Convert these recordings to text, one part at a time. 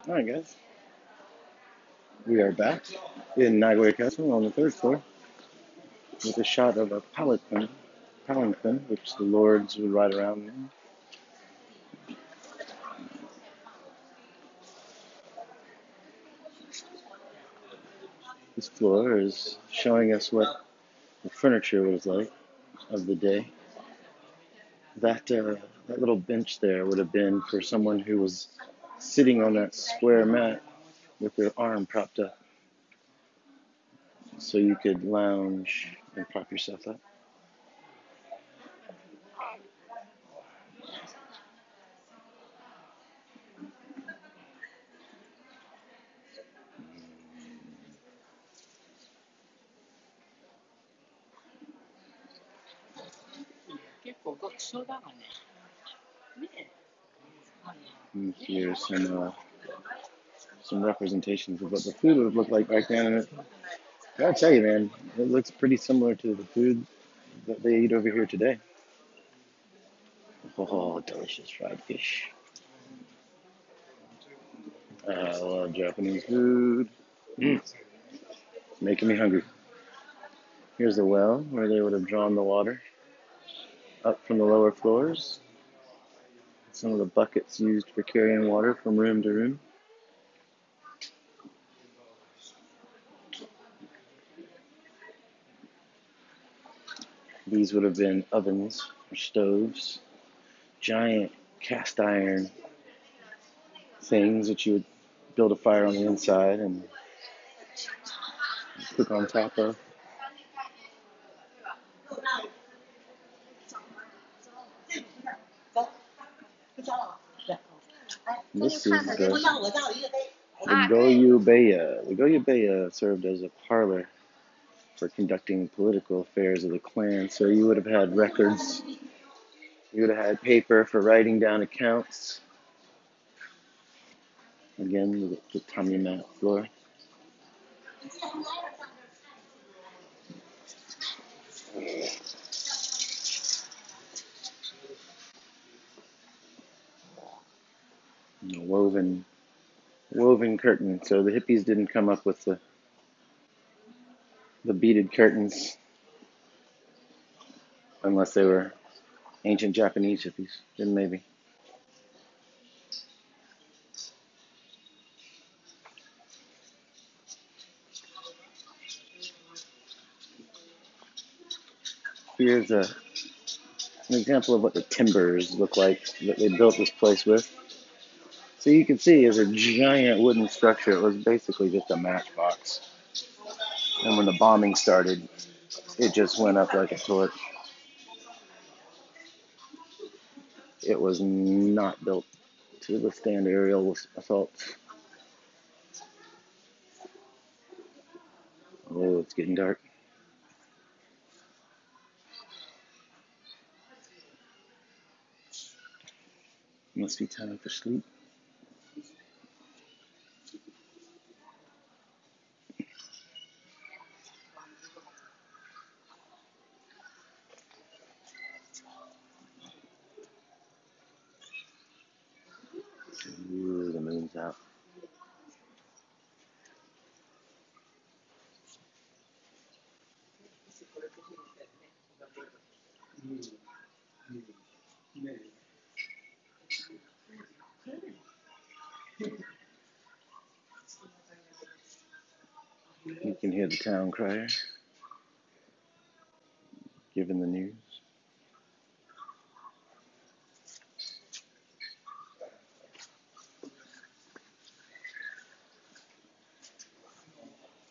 Alright guys, we are back in Nagoya Castle on the third floor with a shot of a palanquin, which the lords would ride around in. This floor is showing us what the furniture was like of the day. That little bench there would have been for someone who was sitting on that square mat with their arm propped up, so you could lounge and prop yourself up. And here's some representations of what the food would have looked like back then. And I gotta tell you, man, it looks pretty similar to the food that they eat over here today. Oh, delicious fried fish. I love Japanese food. It's making me hungry. Here's a well where they would have drawn the water up from the lower floors. Some of the buckets used for carrying water from room to room. These would have been ovens or stoves, giant cast iron things that you would build a fire on the inside and cook on top of. This is the Goyubeya. The Goyubeya served as a parlor for conducting political affairs of the clan. So you would have had records, you would have had paper for writing down accounts. Again, the tummy mat floor. Woven curtain. So the hippies didn't come up with the beaded curtains unless they were ancient Japanese hippies. Then maybe. Here's an example of what the timbers look like that they built this place with. So you can see it's a giant wooden structure. It was basically just a matchbox. And when the bombing started, it just went up like a torch. It was not built to withstand aerial assaults. Oh, it's getting dark. Must be time for sleep. Ooh, the moon's out. You can hear the town crier giving the news.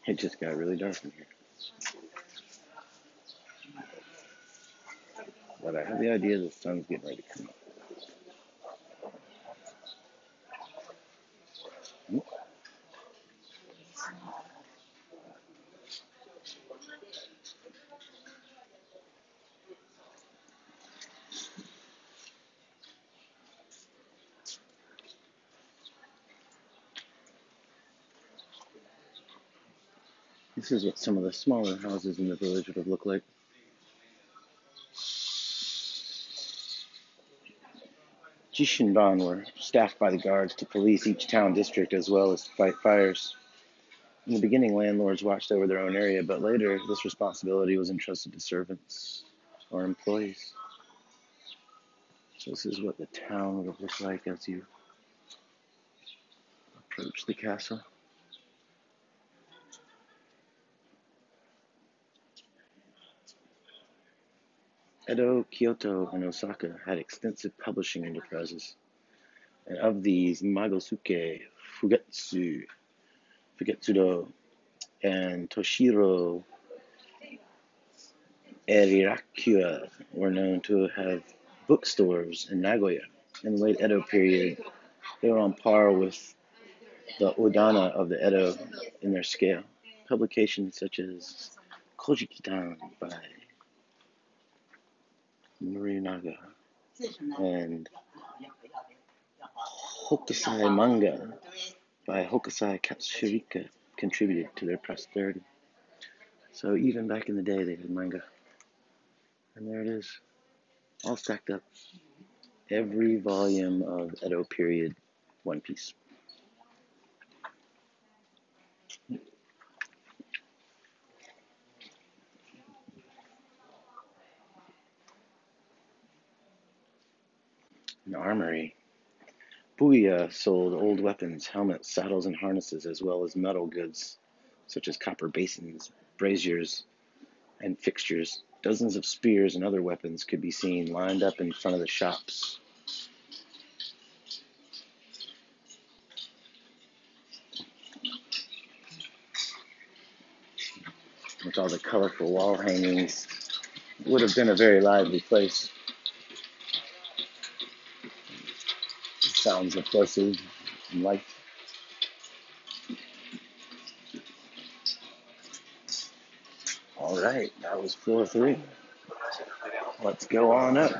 It just got really dark in here. But I have the idea the sun's getting ready to come up. This is what some of the smaller houses in the village would have looked like. Jishinban were staffed by the guards to police each town district as well as to fight fires. In the beginning, landlords watched over their own area, but later this responsibility was entrusted to servants or employees. So this is what the town would look like as you approach the castle. Edo, Kyoto, and Osaka had extensive publishing enterprises, and of these, Magosuke, Fugetsudo, and Toshiro Erirakuya were known to have bookstores in Nagoya. In the late Edo period, they were on par with the Odana of the Edo in their scale. Publications such as Kojikitan by Morinaga and Hokusai Manga by Hokusai Katsurika contributed to their prosperity. So even back in the day, they had manga. And there it is, all stacked up. Every volume of Edo period One Piece. An armory. Booya sold old weapons, helmets, saddles, and harnesses, as well as metal goods, such as copper basins, braziers, and fixtures. Dozens of spears and other weapons could be seen lined up in front of the shops. With all the colorful wall hangings, it would have been a very lively place. The sounds of places and life. All right, that was floor 3. Let's go on up.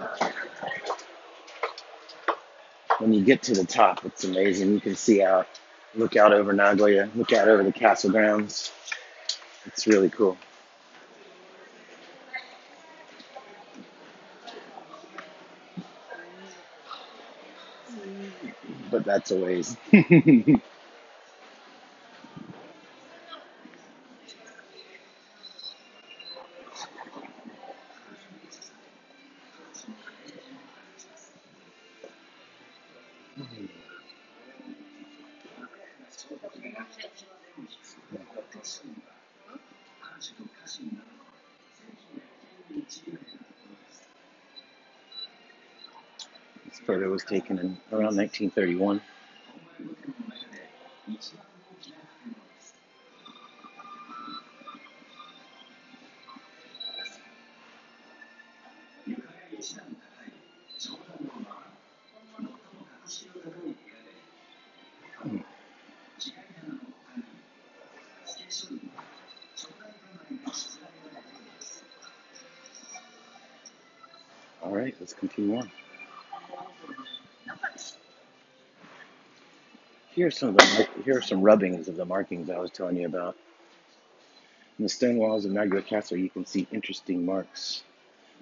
When you get to the top, it's amazing. You can see out, look out over Nagoya, look out over the castle grounds. It's really cool. But that's a ways. This photo was taken in around 1931. All right, let's continue on. Here are some rubbings of the markings I was telling you about. In the stone walls of Nagoya Castle, you can see interesting marks,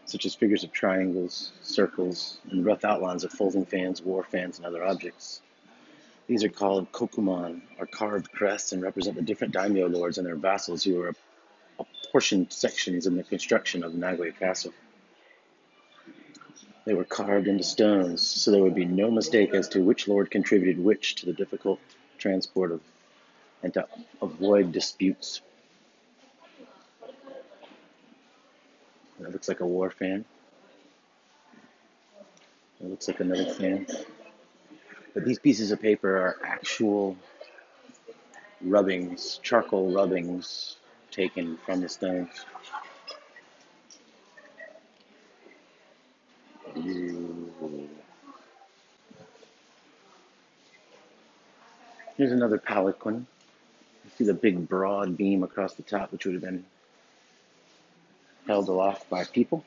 such as figures of triangles, circles, and rough outlines of folding fans, war fans, and other objects. These are called kokuman, or carved crests, and represent the different daimyo lords and their vassals who were apportioned sections in the construction of Nagoya Castle. They were carved into stones, so there would be no mistake as to which lord contributed which to the difficult transport of and to avoid disputes. That looks like a war fan. It looks like another fan. But these pieces of paper are actual rubbings, charcoal rubbings taken from the stones. Ooh. Here's another palanquin. You see the big broad beam across the top, which would have been held aloft by people.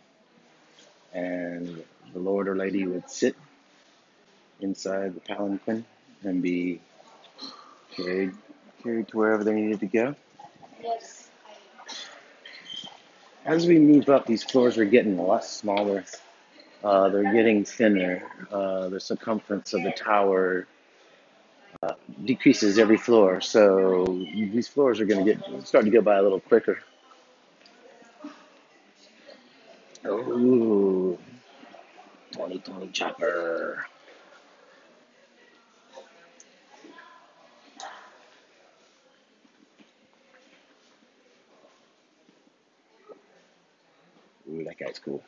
And the lord or lady would sit inside the palanquin and be carried to wherever they needed to go. As we move up, these floors are getting a lot smaller. They're getting thinner. The circumference of the tower decreases every floor, so these floors are going to get start to go by a little quicker. Ooh, 2020 chopper. Ooh, that guy's cool.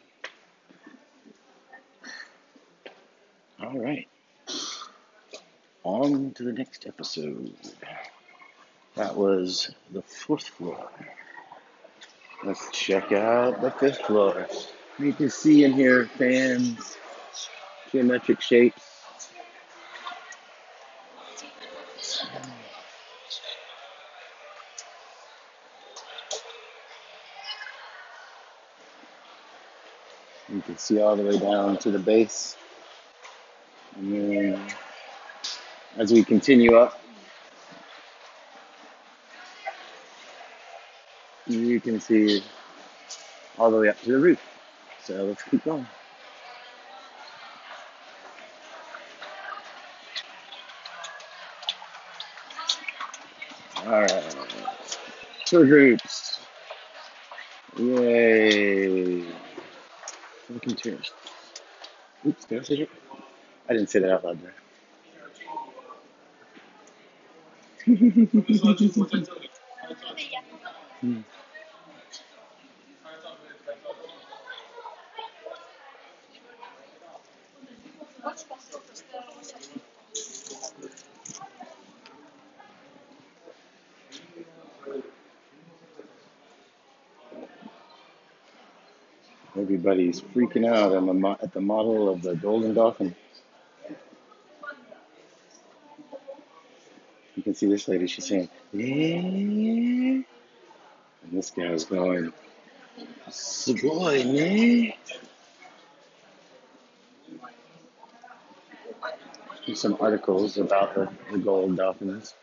All right, on to the next episode. That was the 4th floor. Let's check out the 5th floor. You can see in here fans, geometric shapes. You can see all the way down to the base. And then as we continue up, you can see all the way up to the roof. So let's keep going. All right. Tour groups. Yay. Looking tourists. Oops, did I say it? I didn't say that out loud there. Everybody's freaking out at the model of the golden dolphin. You can see this lady, she's saying, yeah. And this guy's going, Sugoi, ne? There's some articles about the gold dolphins.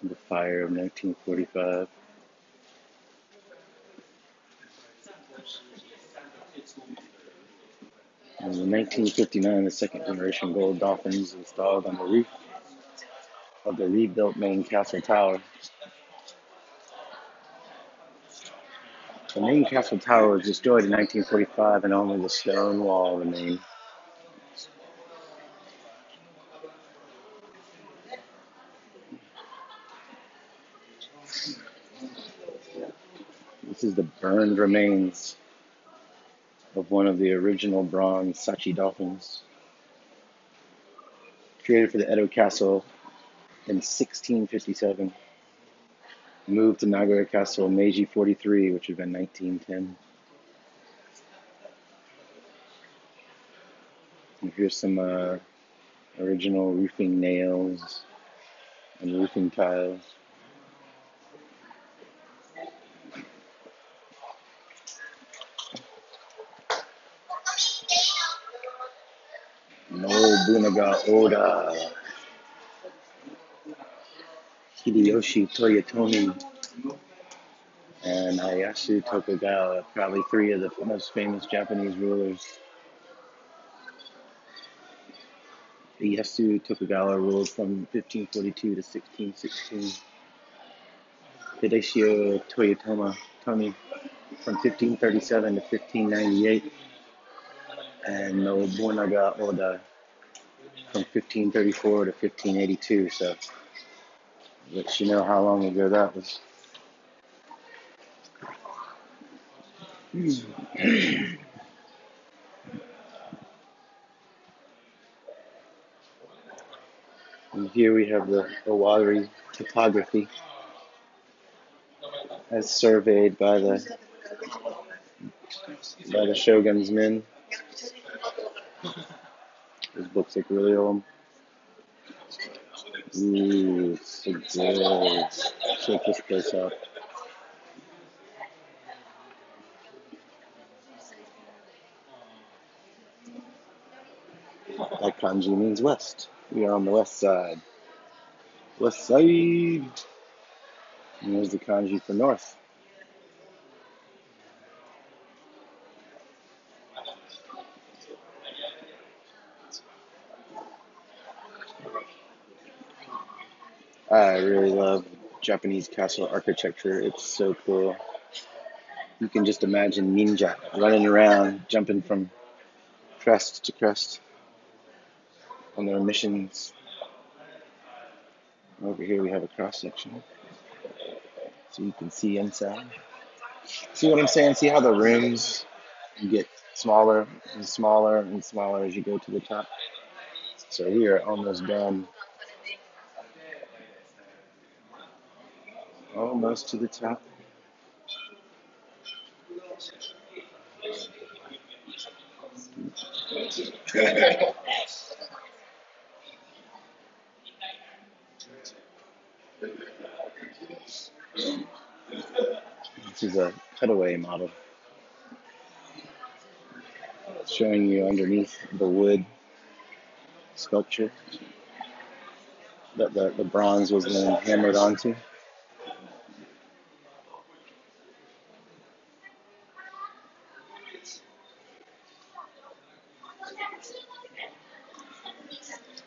The fire of 1945. And in 1959, the second generation gold dolphins installed on the roof of the rebuilt main castle tower. The main castle tower was destroyed in 1945 and only the stone wall remained. This is the burned remains of one of the original bronze Sachi dolphins, created for the Edo Castle in 1657. Moved to Nagoya Castle Meiji 43, which would have been 1910. And here's some original roofing nails and roofing tiles. Nobunaga Oda, Hideyoshi Toyotomi, and Ieyasu Tokugawa, probably 3 of the most famous Japanese rulers. Ieyasu Tokugawa ruled from 1542 to 1616. Hideshio Toyotomi from 1537 to 1598. And Nobunaga Oda from 1534 to 1582. So, let you know how long ago that was. And here we have the Owari topography as surveyed by the Shogun's men. These books look really old. Ooh, it's so good. Check this place out. That kanji means west. We are on the west side. West side. And there's the kanji for north. I really love Japanese castle architecture. It's so cool. You can just imagine ninja running around, jumping from crest to crest on their missions. Over here we have a cross section, so you can see inside. See what I'm saying? See how the rooms get smaller and smaller and smaller as you go to the top? So we are almost done. Almost to the top. This is a cutaway model showing you underneath the wood sculpture that the bronze was then hammered onto.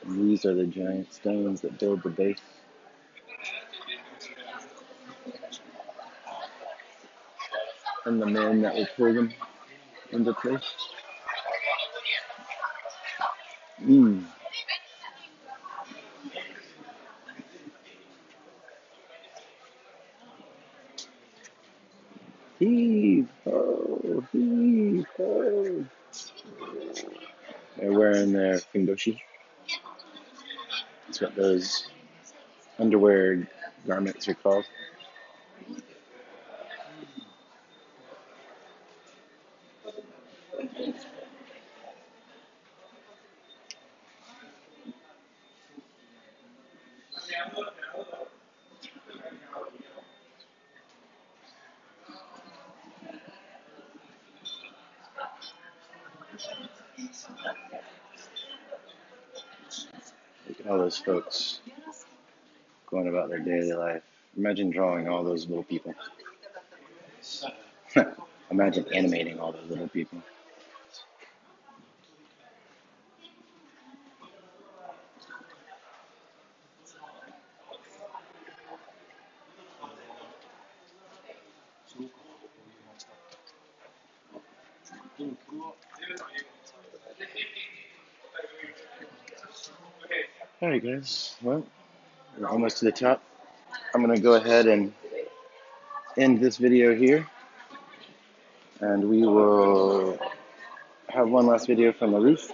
And these are the giant stones that build the base. And the men that will pull them into place. Mm. Heave ho, heave ho. They're wearing their fungoshi. That's what those underwear garments are called. Look at all those folks going about their daily life. Imagine drawing all those little people. Imagine animating all those little people. Alright guys, well, we're almost to the top. I'm going to go ahead and end this video here. And we will have one last video from the roof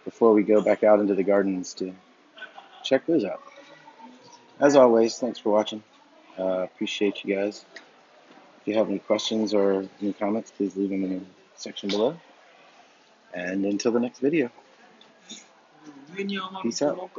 before we go back out into the gardens to check those out. As always, thanks for watching. Appreciate you guys. If you have any questions or any comments, please leave them in the section below. And until the next video, peace out.